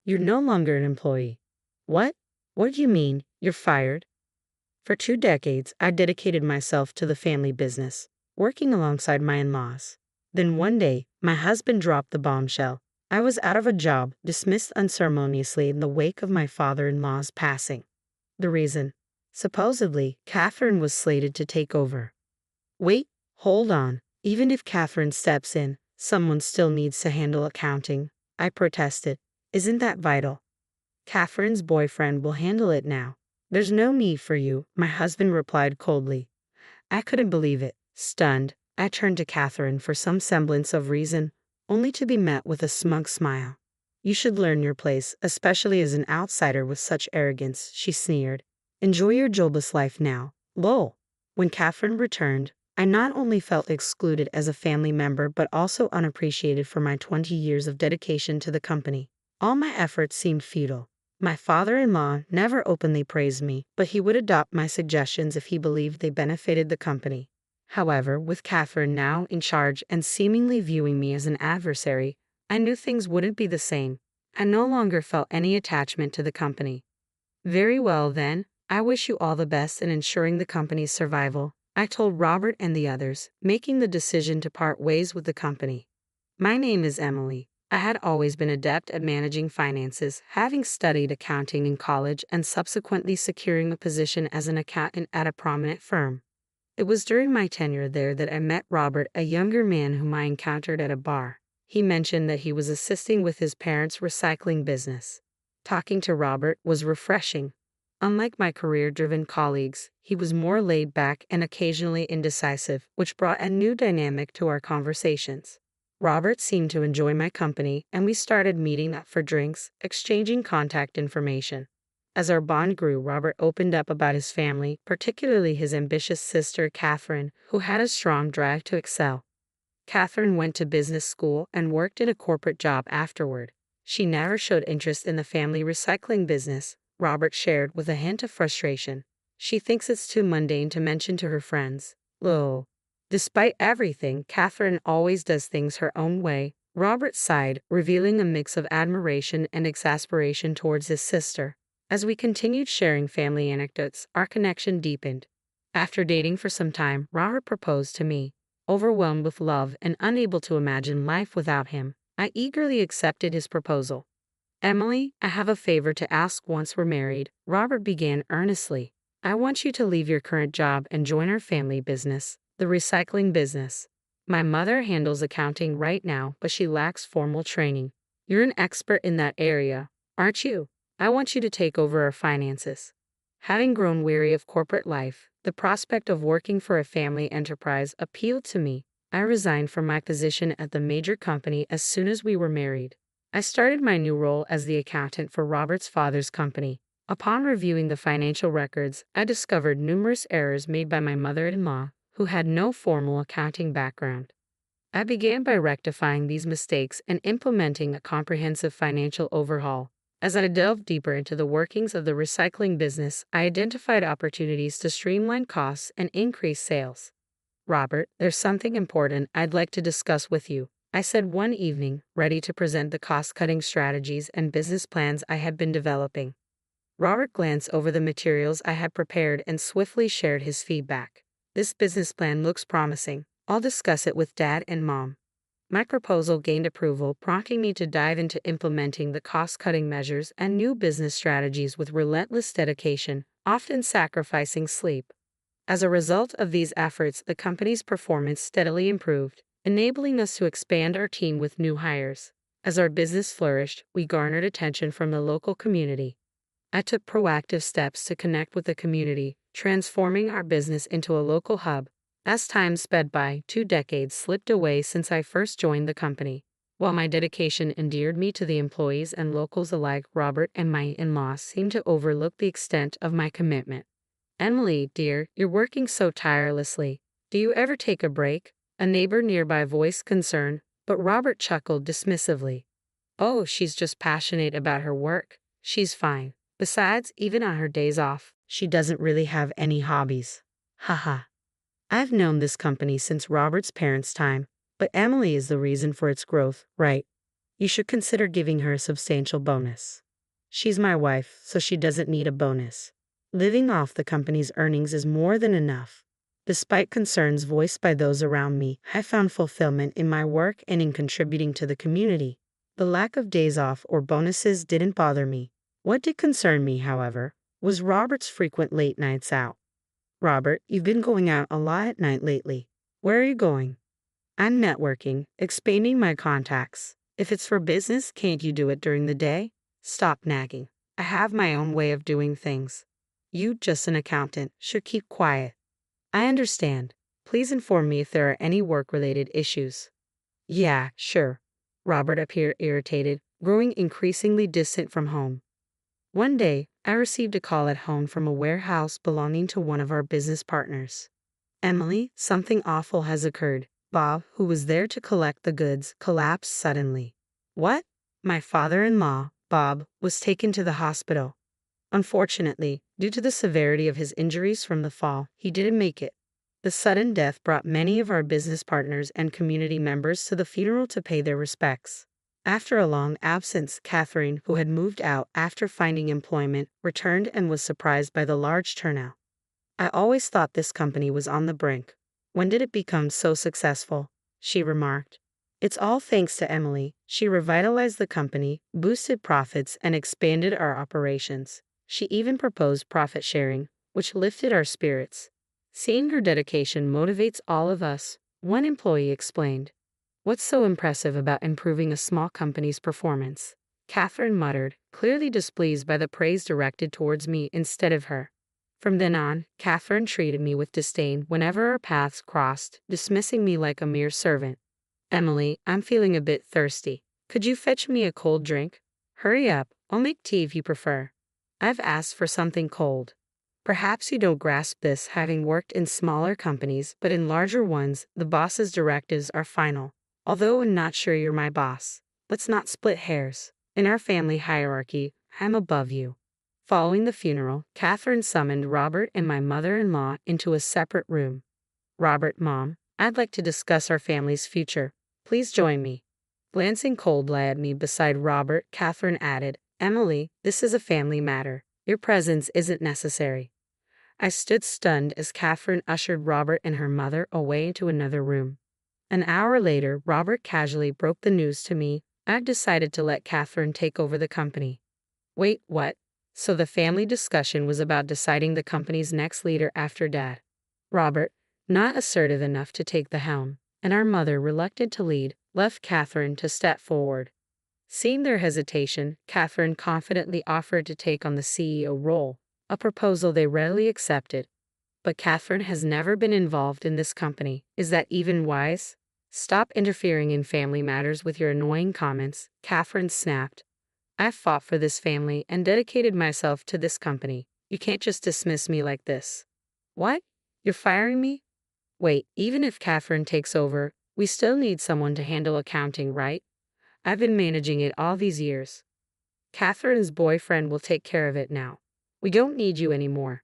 You're no longer an employee. What? What do you mean? You're fired? For 2 decades, I dedicated myself to the family business, working alongside my in-laws. Then one day, my husband dropped the bombshell. I was out of a job, dismissed unceremoniously in the wake of my father-in-law's passing. The reason? Supposedly, Catherine was slated to take over. Wait, hold on. Even if Catherine steps in, someone still needs to handle accounting, I protested. Isn't that vital? Catherine's boyfriend will handle it now. There's no need for you, my husband replied coldly. I couldn't believe it. Stunned, I turned to Catherine for some semblance of reason, only to be met with a smug smile. You should learn your place, especially as an outsider with such arrogance, she sneered. Enjoy your jobless life now. Lol. When Catherine returned, I not only felt excluded as a family member but also unappreciated for my 20 years of dedication to the company. All my efforts seemed futile. My father-in-law never openly praised me, but he would adopt my suggestions if he believed they benefited the company. However, with Catherine now in charge and seemingly viewing me as an adversary, I knew things wouldn't be the same. I no longer felt any attachment to the company. Very well then, I wish you all the best in ensuring the company's survival, I told Robert and the others, making the decision to part ways with the company. My name is Emily. I had always been adept at managing finances, having studied accounting in college and subsequently securing a position as an accountant at a prominent firm. It was during my tenure there that I met Robert, a younger man whom I encountered at a bar. He mentioned that he was assisting with his parents' recycling business. Talking to Robert was refreshing. Unlike my career-driven colleagues, he was more laid back and occasionally indecisive, which brought a new dynamic to our conversations. Robert seemed to enjoy my company, and we started meeting up for drinks, exchanging contact information. As our bond grew, Robert opened up about his family, particularly his ambitious sister, Catherine, who had a strong drive to excel. Catherine went to business school and worked in a corporate job afterward. She never showed interest in the family recycling business, Robert shared with a hint of frustration. She thinks it's too mundane to mention to her friends. Lol. Despite everything, Catherine always does things her own way, Robert sighed, revealing a mix of admiration and exasperation towards his sister. As we continued sharing family anecdotes, our connection deepened. After dating for some time, Robert proposed to me. Overwhelmed with love and unable to imagine life without him, I eagerly accepted his proposal. Emily, I have a favor to ask once we're married, Robert began earnestly. I want you to leave your current job and join our family business, the recycling business. My mother handles accounting right now, but she lacks formal training. You're an expert in that area, aren't you? I want you to take over our finances. Having grown weary of corporate life, the prospect of working for a family enterprise appealed to me. I resigned from my position at the major company as soon as we were married. I started my new role as the accountant for Robert's father's company. Upon reviewing the financial records, I discovered numerous errors made by my mother-in-law, who had no formal accounting background. I began by rectifying these mistakes and implementing a comprehensive financial overhaul. As I delved deeper into the workings of the recycling business, I identified opportunities to streamline costs and increase sales. Robert, there's something important I'd like to discuss with you, I said one evening, ready to present the cost-cutting strategies and business plans I had been developing. Robert glanced over the materials I had prepared and swiftly shared his feedback. This business plan looks promising. I'll discuss it with Dad and Mom. My proposal gained approval, prompting me to dive into implementing the cost-cutting measures and new business strategies with relentless dedication, often sacrificing sleep. As a result of these efforts, the company's performance steadily improved, enabling us to expand our team with new hires. As our business flourished, we garnered attention from the local community. I took proactive steps to connect with the community, transforming our business into a local hub. As time sped by, 2 decades slipped away since I first joined the company. While my dedication endeared me to the employees and locals alike, Robert and my in-laws seemed to overlook the extent of my commitment. Emily, dear, you're working so tirelessly. Do you ever take a break? A neighbor nearby voiced concern, but Robert chuckled dismissively. Oh, she's just passionate about her work. She's fine. Besides, even on her days off, she doesn't really have any hobbies. Haha. I've known this company since Robert's parents' time, but Emily is the reason for its growth, right? You should consider giving her a substantial bonus. She's my wife, so she doesn't need a bonus. Living off the company's earnings is more than enough. Despite concerns voiced by those around me, I found fulfillment in my work and in contributing to the community. The lack of days off or bonuses didn't bother me. What did concern me, however, was Robert's frequent late nights out. Robert, you've been going out a lot at night lately. Where are you going? I'm networking, expanding my contacts. If it's for business, can't you do it during the day? Stop nagging. I have my own way of doing things. You, just an accountant, should keep quiet. I understand. Please inform me if there are any work-related issues. Yeah, sure. Robert appeared irritated, growing increasingly distant from home. One day, I received a call at home from a warehouse belonging to one of our business partners. Emily, something awful has occurred. Bob, who was there to collect the goods, collapsed suddenly. What? My father-in-law, Bob, was taken to the hospital. Unfortunately, due to the severity of his injuries from the fall, he didn't make it. The sudden death brought many of our business partners and community members to the funeral to pay their respects. After a long absence, Catherine, who had moved out after finding employment, returned and was surprised by the large turnout. I always thought this company was on the brink. When did it become so successful? She remarked. It's all thanks to Emily. She revitalized the company, boosted profits, and expanded our operations. She even proposed profit sharing, which lifted our spirits. Seeing her dedication motivates all of us, one employee explained. What's so impressive about improving a small company's performance? Catherine muttered, clearly displeased by the praise directed towards me instead of her. From then on, Catherine treated me with disdain whenever our paths crossed, dismissing me like a mere servant. Emily, I'm feeling a bit thirsty. Could you fetch me a cold drink? Hurry up, I'll make tea if you prefer. I've asked for something cold. Perhaps you don't grasp this having worked in smaller companies, but in larger ones, the boss's directives are final. Although I'm not sure you're my boss. Let's not split hairs. In our family hierarchy, I'm above you. Following the funeral, Catherine summoned Robert and my mother-in-law into a separate room. Robert, Mom, I'd like to discuss our family's future. Please join me. Glancing coldly at me beside Robert, Catherine added, Emily, this is a family matter. Your presence isn't necessary. I stood stunned as Catherine ushered Robert and her mother away into another room. An hour later, Robert casually broke the news to me. I'd decided to let Catherine take over the company. Wait, what? So the family discussion was about deciding the company's next leader after Dad. Robert, not assertive enough to take the helm, and our mother, reluctant to lead, left Catherine to step forward. Seeing their hesitation, Catherine confidently offered to take on the CEO role, a proposal they readily accepted. But Catherine has never been involved in this company. Is that even wise? Stop interfering in family matters with your annoying comments, Catherine snapped. I've fought for this family and dedicated myself to this company. You can't just dismiss me like this. What? You're firing me? Wait, even if Catherine takes over, we still need someone to handle accounting, right? I've been managing it all these years. Catherine's boyfriend will take care of it now. We don't need you anymore.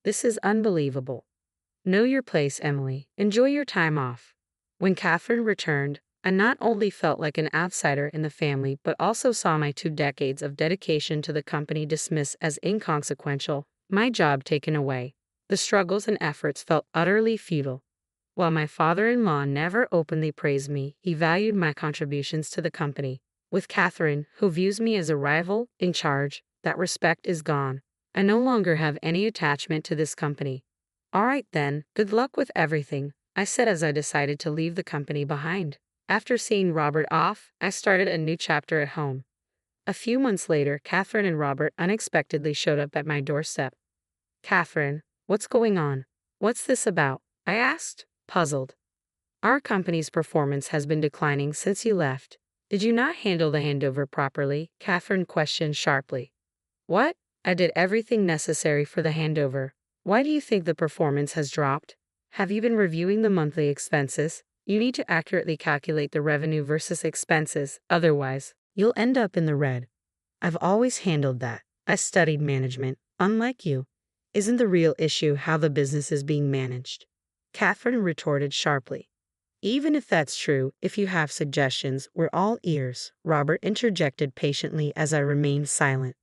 This is unbelievable. Know your place, Emily. Enjoy your time off. When Catherine returned, I not only felt like an outsider in the family but also saw my 2 decades of dedication to the company dismissed as inconsequential, my job taken away. The struggles and efforts felt utterly futile. While my father-in-law never openly praised me, he valued my contributions to the company. With Catherine, who views me as a rival, in charge, that respect is gone. I no longer have any attachment to this company. All right then, good luck with everything, I said as I decided to leave the company behind. After seeing Robert off, I started a new chapter at home. A few months later, Catherine and Robert unexpectedly showed up at my doorstep. Catherine, what's going on? What's this about? I asked, puzzled. Our company's performance has been declining since you left. Did you not handle the handover properly? Catherine questioned sharply. What? I did everything necessary for the handover. Why do you think the performance has dropped? Have you been reviewing the monthly expenses? You need to accurately calculate the revenue versus expenses, otherwise, you'll end up in the red. I've always handled that. I studied management, unlike you. Isn't the real issue how the business is being managed? Catherine retorted sharply. Even if that's true, if you have suggestions, we're all ears, Robert interjected patiently as I remained silent.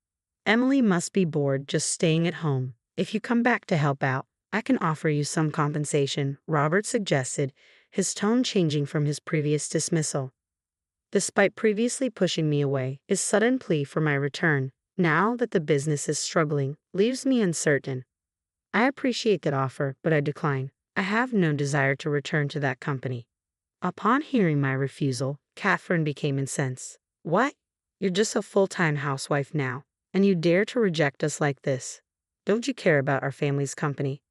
Emily must be bored just staying at home. If you come back to help out, I can offer you some compensation, Robert suggested, his tone changing from his previous dismissal. Despite previously pushing me away, his sudden plea for my return, now that the business is struggling, leaves me uncertain. I appreciate that offer, but I decline. I have no desire to return to that company. Upon hearing my refusal, Catherine became incensed. What? You're just a full-time housewife now, and you dare to reject us like this? Don't you care about our family's company?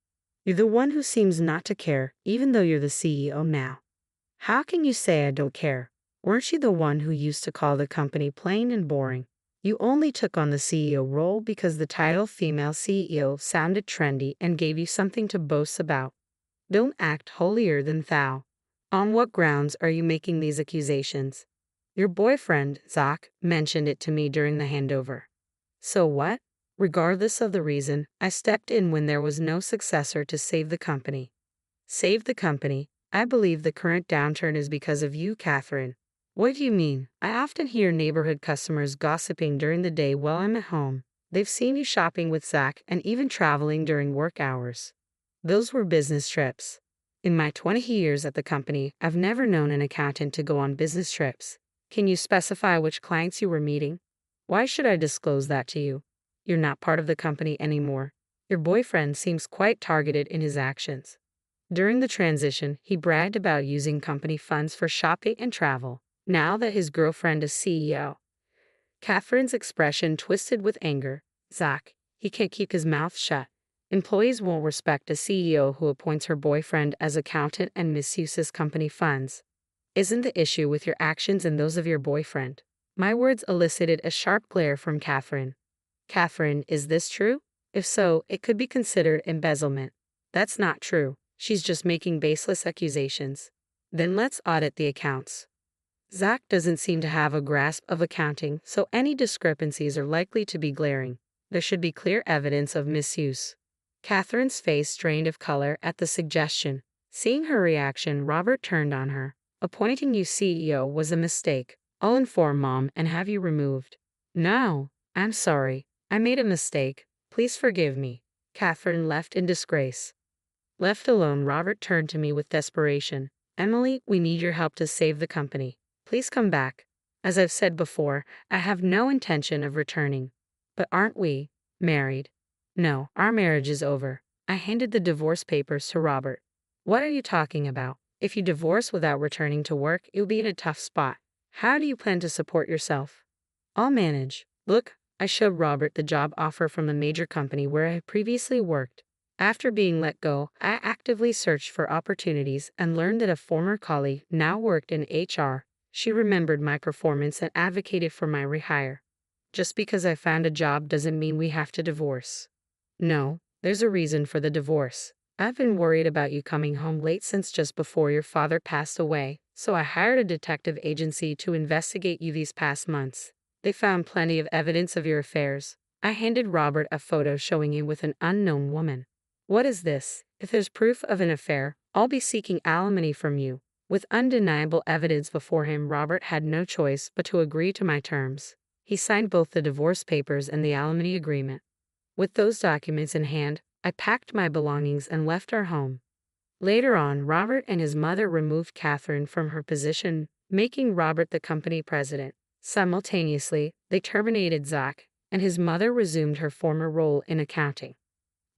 You're the one who seems not to care, even though you're the CEO now. How can you say I don't care? Weren't you the one who used to call the company plain and boring? You only took on the CEO role because the title female CEO sounded trendy and gave you something to boast about. Don't act holier than thou. On what grounds are you making these accusations? Your boyfriend, Zach, mentioned it to me during the handover. So what? Regardless of the reason, I stepped in when there was no successor to save the company. Save the company? I believe the current downturn is because of you, Catherine. What do you mean? I often hear neighborhood customers gossiping during the day while I'm at home. They've seen you shopping with Zach and even traveling during work hours. Those were business trips. In my 20 years at the company, I've never known an accountant to go on business trips. Can you specify which clients you were meeting? Why should I disclose that to you? You're not part of the company anymore. Your boyfriend seems quite targeted in his actions. During the transition, he bragged about using company funds for shopping and travel. Now that his girlfriend is CEO. Catherine's expression twisted with anger. Zach, he can't keep his mouth shut. Employees won't respect a CEO who appoints her boyfriend as accountant and misuses company funds. Isn't the issue with your actions and those of your boyfriend? My words elicited a sharp glare from Catherine. Catherine, is this true? If so, it could be considered embezzlement. That's not true. She's just making baseless accusations. Then let's audit the accounts. Zach doesn't seem to have a grasp of accounting, so any discrepancies are likely to be glaring. There should be clear evidence of misuse. Catherine's face drained of color at the suggestion. Seeing her reaction, Robert turned on her. Appointing you CEO was a mistake. I'll inform Mom and have you removed. No, I'm sorry. I made a mistake. Please forgive me. Catherine left in disgrace. Left alone, Robert turned to me with desperation. Emily, we need your help to save the company. Please come back. As I've said before, I have no intention of returning. But aren't we married? No, our marriage is over. I handed the divorce papers to Robert. What are you talking about? If you divorce without returning to work, you'll be in a tough spot. How do you plan to support yourself? I'll manage. Look, I showed Robert the job offer from the major company where I had previously worked. After being let go, I actively searched for opportunities and learned that a former colleague now worked in HR. She remembered my performance and advocated for my rehire. Just because I found a job doesn't mean we have to divorce. No, there's a reason for the divorce. I've been worried about you coming home late since just before your father passed away, so I hired a detective agency to investigate you these past months. They found plenty of evidence of your affairs. I handed Robert a photo showing you with an unknown woman. What is this? If there's proof of an affair, I'll be seeking alimony from you. With undeniable evidence before him, Robert had no choice but to agree to my terms. He signed both the divorce papers and the alimony agreement. With those documents in hand, I packed my belongings and left our home. Later on, Robert and his mother removed Catherine from her position, making Robert the company president. Simultaneously, they terminated Zach, and his mother resumed her former role in accounting.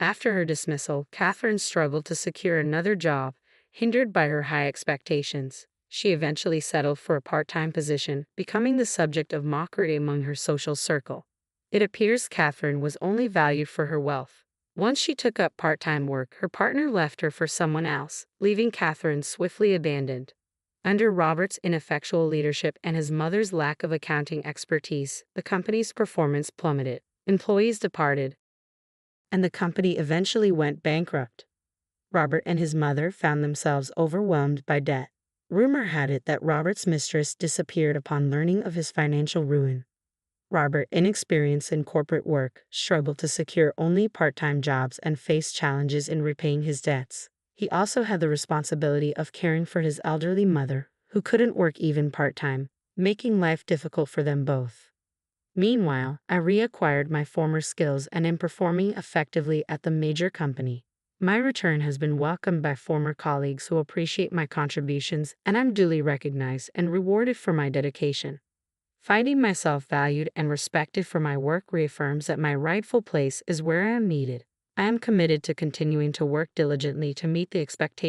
After her dismissal, Catherine struggled to secure another job, hindered by her high expectations. She eventually settled for a part-time position, becoming the subject of mockery among her social circle. It appears Catherine was only valued for her wealth. Once she took up part-time work, her partner left her for someone else, leaving Catherine swiftly abandoned. Under Robert's ineffectual leadership and his mother's lack of accounting expertise, the company's performance plummeted. Employees departed, and the company eventually went bankrupt. Robert and his mother found themselves overwhelmed by debt. Rumor had it that Robert's mistress disappeared upon learning of his financial ruin. Robert, inexperienced in corporate work, struggled to secure only part-time jobs and faced challenges in repaying his debts. He also had the responsibility of caring for his elderly mother, who couldn't work even part-time, making life difficult for them both. Meanwhile, I reacquired my former skills and am performing effectively at the major company. My return has been welcomed by former colleagues who appreciate my contributions, and I'm duly recognized and rewarded for my dedication. Finding myself valued and respected for my work reaffirms that my rightful place is where I am needed. I am committed to continuing to work diligently to meet the expectations